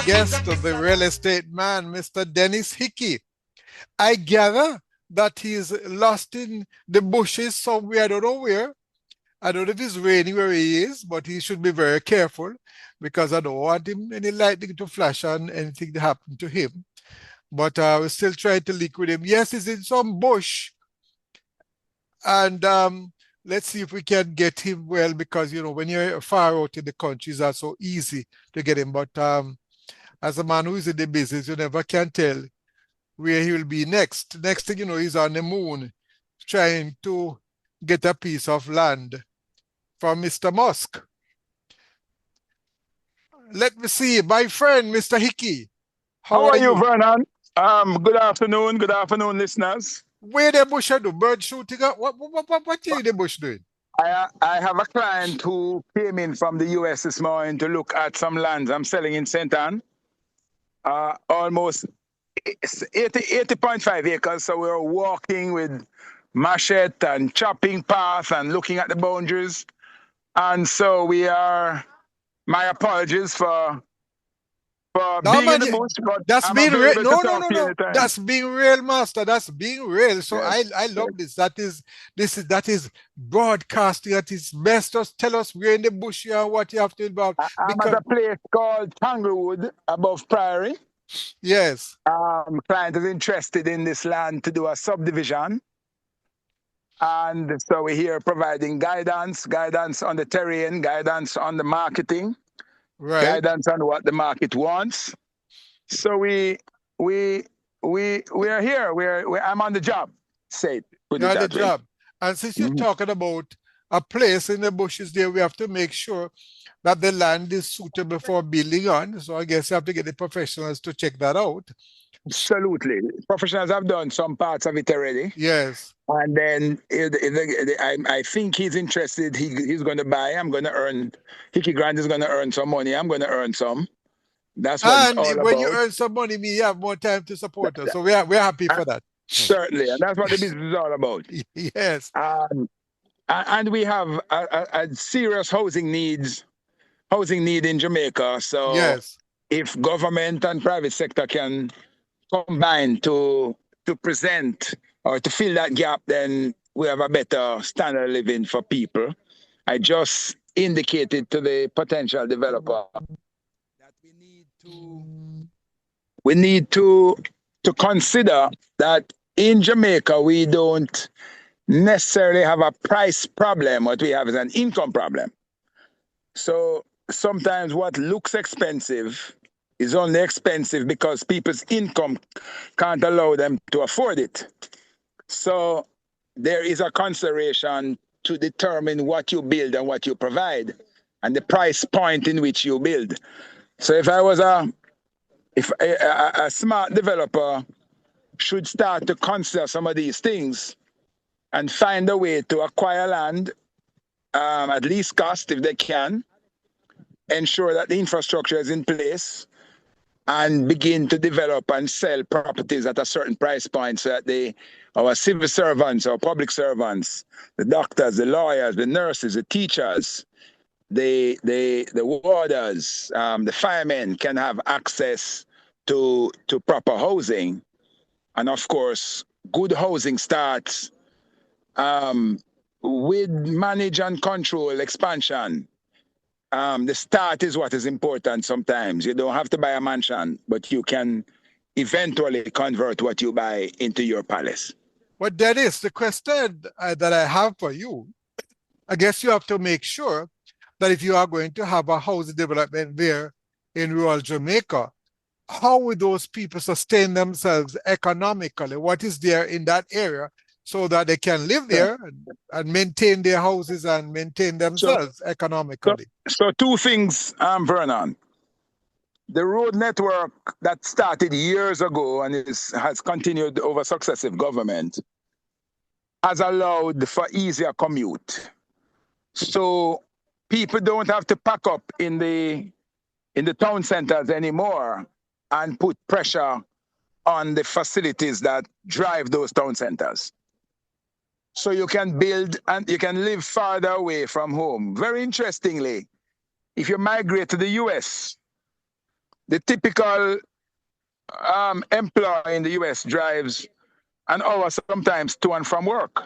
guest, the real estate man, Mr. Dennis Hickey. I gather that he's lost in the bushes somewhere. I don't know where. I don't know if it's raining where he is, but he should be very careful because I don't want him any lightning to flash on anything to happen to him. But we're still trying to link with him. Yes, he's in some bush, and let's see if we can get him well because when you're far out in the country, it's not so easy to get him. But as a man who is in the business, you never can tell where he will be next. Next thing you know, he's on the moon trying to get a piece of land from Mr. Musk. Let me see, my friend, Mr. Hickey. How are you, Vernon? Good afternoon, listeners. Where the bush do? Bird shooting up? What are the bush doing? I have a client who came in from the US this morning to look at some lands I'm selling in St. Anne. Almost 80.5 acres. So we're walking with machete and chopping path and looking at the boundaries. And so my apologies for being in the bush, but that's I'm being real. No. That's being real, master. That's being real. So yes. I love this. That is broadcasting at its best. Just tell us where in the bush you are, what you have to involve. I'm at a place called Tanglewood above Priory. Yes. Client is interested in this land to do a subdivision. And so we're here providing guidance on the terrain, guidance on the marketing. Right. Guidance on what the market wants. So we are here. I'm on the job. You're on the job. And since you're talking about a place in the bushes there, we have to make sure that the land is suitable for building on. So I guess you have to get the professionals to check that out. Absolutely. Professionals have done some parts of it already. Yes. And then I think he's interested. He's going to buy. I'm going to earn. Hickey Grant is going to earn some money. I'm going to earn some. That's what it's all about. And when you earn some money, you have more time to support us. So we're happy for that. Certainly. And that's what the business is all about. Yes. And we have a serious housing need in Jamaica. So yes, if government and private sector can combine to present or to fill that gap, then we have a better standard of living for people. I just indicated to the potential developer that we need to consider that in Jamaica we don't necessarily have a price problem. What we have is an income problem. So sometimes what looks expensive is only expensive because people's income can't allow them to afford it. So there is a consideration to determine what you build and what you provide and the price point in which you build. So if I was a smart developer should start to consider some of these things and find a way to acquire land at least cost if they can, ensure that the infrastructure is in place, and begin to develop and sell properties at a certain price point so that our civil servants, our public servants, the doctors, the lawyers, the nurses, the teachers, the warders, the firemen can have access to proper housing. And of course, good housing starts with manage and control expansion. The start is what is important sometimes. You don't have to buy a mansion, but you can eventually convert what you buy into your palace. But that is the question that I have for you. I guess you have to make sure that if you are going to have a housing development there in rural Jamaica, how will those people sustain themselves economically? What is there in that area so that they can live there and maintain their houses and maintain themselves economically? So two things, Vernon. The road network that started years ago and has continued over successive government has allowed for easier commute. So people don't have to pack up in the town centers anymore and put pressure on the facilities that drive those town centers. So you can build and you can live farther away from home. Very interestingly, if you migrate to the US, the typical employee in the US drives an hour sometimes to and from work.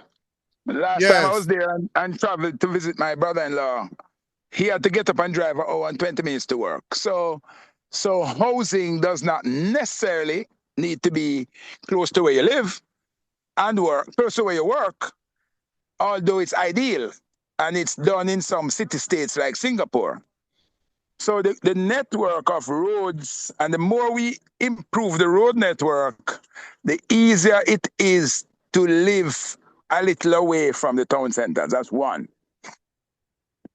Last time I was Yes. there and traveled to visit my brother-in-law, he had to get up and drive an hour and 20 minutes to work. So housing does not necessarily need to be close to where you live and work, close to where you work, although it's ideal. And it's done in some city states like Singapore. So the network of roads, and the more we improve the road network, the easier it is to live a little away from the town centers. That's one.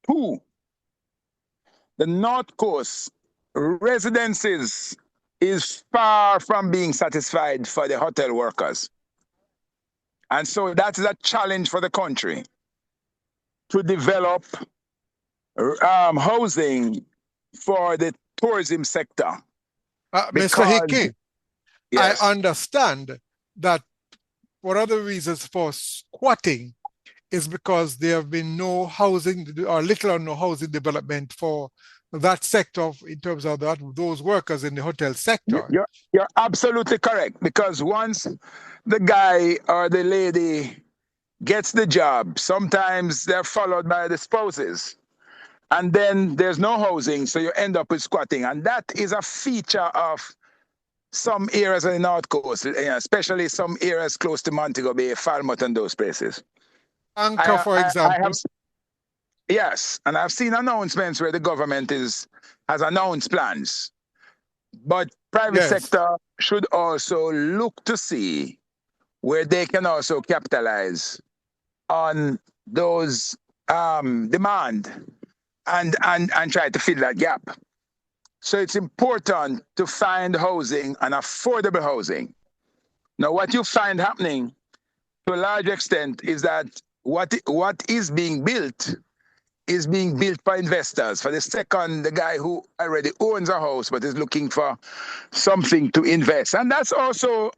Two, the North Coast residences is far from being satisfied for the hotel workers. And so that is a challenge for the country to develop housing for the tourism sector. Mr. Because, Hickey, I yes, understand that one of the reasons for squatting is because there have been no housing or little or no housing development for that sector in terms of those workers in the hotel sector. you're absolutely correct. Because once the guy or the lady gets the job, sometimes they're followed by the spouses. And then there's no housing, so you end up with squatting. And that is a feature of some areas on the North Coast, especially some areas close to Montego Bay, Falmouth, and those places. Anchor, for I example. have, yes, and I've seen announcements where the government has announced plans, but private Yes. sector should also look to see where they can also capitalize on those demand and try to fill that gap. So it's important to find housing and affordable housing. Now, what you find happening to a large extent is that what is being built for investors. For the second, the guy who already owns a house but is looking for something to invest. And that's also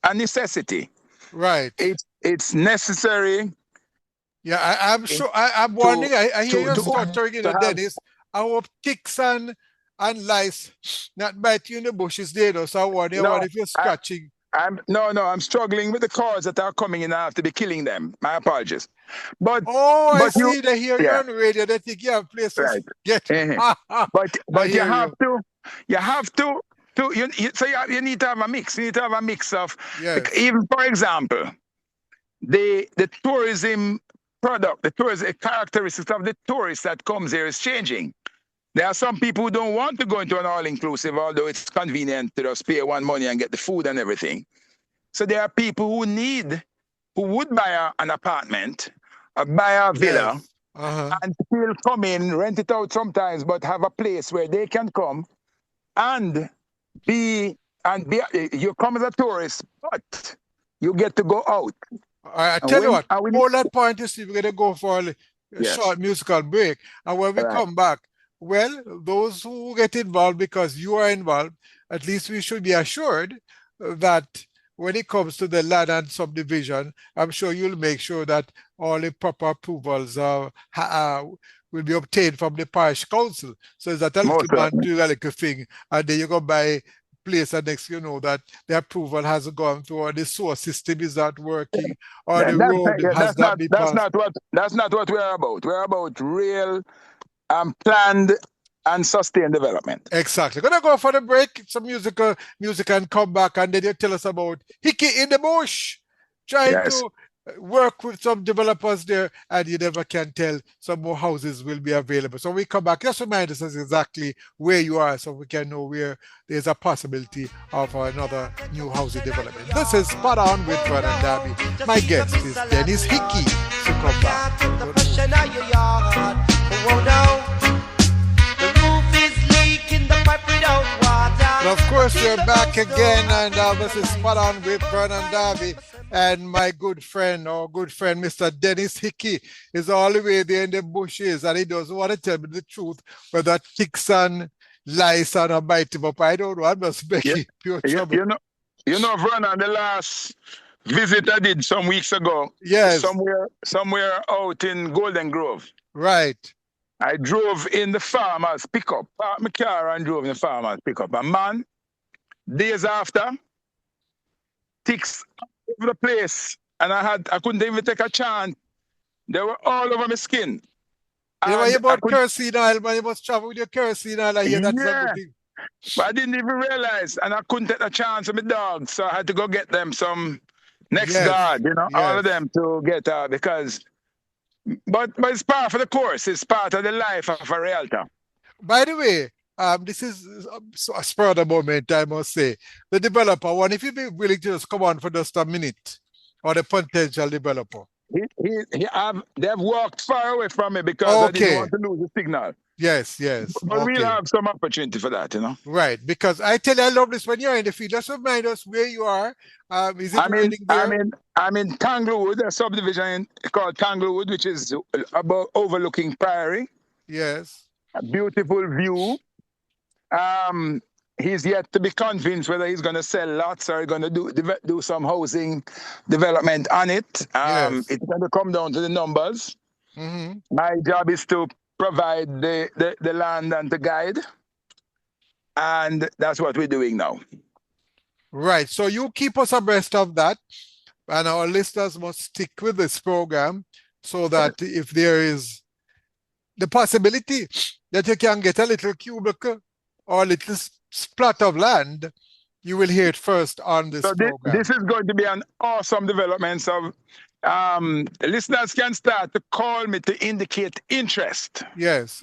a necessity. Right. It's necessary. Yeah, I'm sure. I'm wondering. I hear you stuttering, have. Dennis. I hope ticks and lice not bite you in the bushes there, though. So I wonder No, what if you're scratching. I'm struggling with the calls that are coming in. I have to be killing them. My apologies. But Oh, I you, see. They hear you yeah, on the radio. They think you have a place to right. get. I But hear you. you have to you need to have a mix. You need to have a mix of, Yes. even for example, the tourism product, the tourism characteristics of the tourist that comes here is changing. There are some people who don't want to go into an all-inclusive, although it's convenient to just pay one money and get the food and everything. So there are people who would buy an apartment or buy a villa, Yes. Uh-huh. and still come in, rent it out sometimes, but have a place where they can come and be, you come as a tourist, but you get to go out. I tell you what, hold that point. You see, we're going to go for a Yes. short musical break. And when we come back, well, those who get involved because you are involved, at least we should be assured that when it comes to the land and subdivision, I'm sure you'll make sure that all the proper approvals will be obtained from the parish council. So it's that a little man doing a little thing, and then you go by place, and next you know that the approval hasn't gone through, or the sewer system is not working, or the road has not been passed. That's not what we're about. We're about real planned and sustained development. Exactly. Gonna go for the break, some music and come back, and then you tell us about Hickey in the bush, trying to work with some developers there, and you never can tell, some more houses will be available. So we come back, just remind us exactly where you are so we can know where there's a possibility of another new housing development. This is Spot On with Vernon Darby. My guest is Dennis Hickey. So come back. And of course, we're back again, and this is Spot On with Vernon Darby. And my good friend, Mr. Dennis Hickey, is all the way there in the bushes, and he doesn't want to tell me the truth whether ticks and lice and bite him up. I don't know. I'm just begging pure trouble. You know, Vernon, the last visit I did some weeks ago, yes, somewhere out in Golden Grove. Right. I drove in the farmer's pickup, parked my car and drove in the farmer's pickup. And man, days after, ticks all over the place. And I couldn't even take a chance. They were all over my skin. You know And about kerosene oil, man. You must travel with your kerosene oil. I hear that's a good thing. but I didn't even realize, and I couldn't take a chance with my dogs, so I had to go get them some next guard, all of them to get because. But it's part of the course. It's part of the life of a realtor. By the way, this is a spur of the moment, I must say. The developer one, if you be willing to just come on for just a minute, or the potential developer. They've walked far away from me because I didn't want to lose the signal. Yes. But we'll have some opportunity for that, Right, because I tell you, I love this when you're in the field. Just remind us where you are. Is it raining there? I'm in Tanglewood, a subdivision called Tanglewood, which is overlooking Prairie. Yes. A beautiful view. He's yet to be convinced whether he's going to sell lots or going to do some housing development on it. It's going to come down to the numbers. Mm-hmm. My job is to provide the land and the guide. And that's what we're doing now. Right. So you keep us abreast of that. And our listeners must stick with this program so that if there is the possibility that you can get a little cubicle or a little plot of land, you will hear it first on this program. This is going to be an awesome development. So listeners can start to call me to indicate interest. Yes.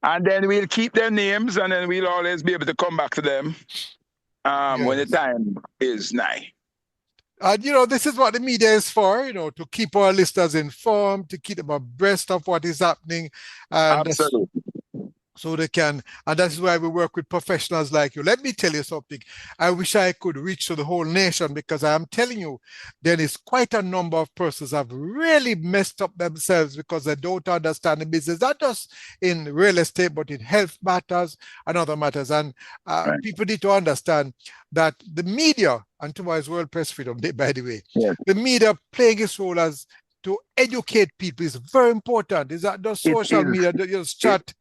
And then we'll keep their names, and then we'll always be able to come back to them when the time is nigh. And this is what the media is for, to keep our listeners informed, to keep them abreast of what is happening. And absolutely. So they can, and that's why we work with professionals like you. Let me tell you something. I wish I could reach to the whole nation, because I am telling you, there is quite a number of persons have really messed up themselves because they don't understand the business, not just in real estate, but in health matters and other matters. And people need to understand that the media, and tomorrow is World Press Freedom Day, by the way, the media playing its role as to educate people is very important. Is that the social media, just chat?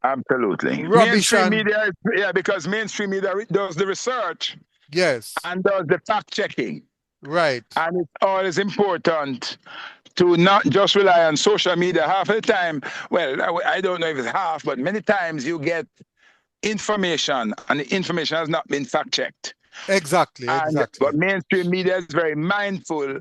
Absolutely. Mainstream media, because mainstream media does the research. Yes. And does the fact checking. Right. And it's always important to not just rely on social media. Half of the time, well, I don't know if it's half, but many times you get information and the information has not been fact checked. Exactly. But mainstream media is very mindful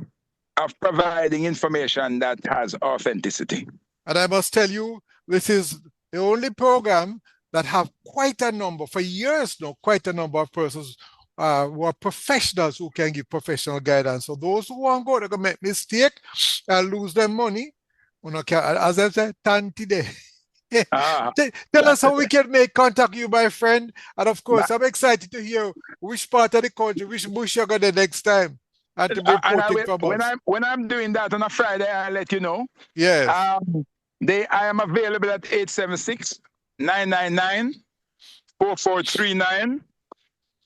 of providing information that has authenticity. And I must tell you, this is the only program that have quite a number, for years now, quite a number of persons who are professionals who can give professional guidance. So those who want to go make mistake and lose their money, as I said, today. Tell us how we can make contact you, my friend. And of course, I'm excited to hear which part of the country, which bush you're going to next time. And to be reporting from us. When I'm doing that on a Friday, I'll let you know. Yes. I am available at 876-999-4439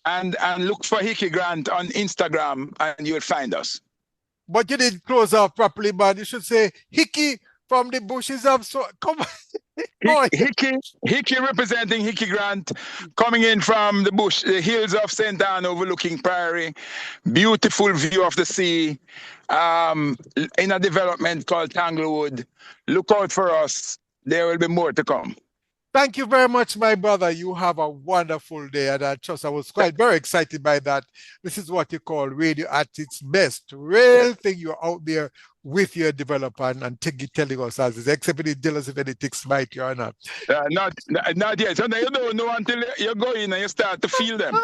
and look for Hickey Grant on Instagram and you'll find us. But you didn't close off properly, man. You should say Hickey from the bushes of come on. Hickey representing Hickey Grant, coming in from the hills of St. Anne overlooking Prairie, beautiful view of the sea, in a development called Tanglewood. Look out for us. There will be more to come. Thank you very much, my brother. You have a wonderful day, and I trust I was very excited by that. This is what you call radio at its best. Real thing, you're out there with your developer and telling us as is, except when you tell us if anything's bite you or not. Not yet. So you don't know until you go in and you start to feel them.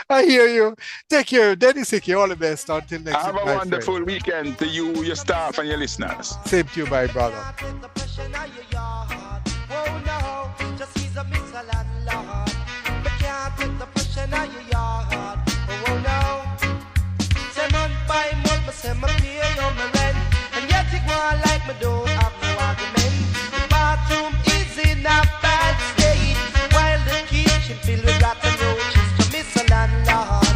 I hear you. Take care. Dennis Hickory, all the best. Until next week. Have a wonderful weekend to you, your staff, and your listeners. Same to you, my brother. Filled with rats and roaches to miss a landlord.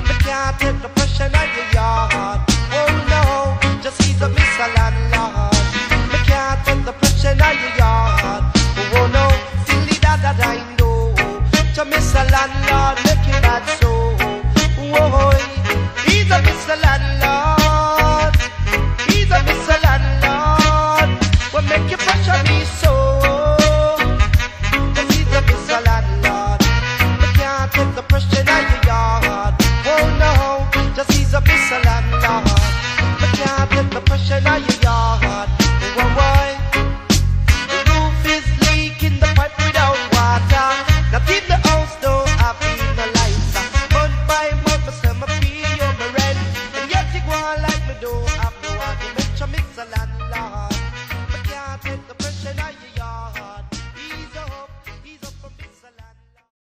But can't take the pressure on your yard. Oh no, just he's a miss a landlord. But can't take the pressure on your yard. the pressure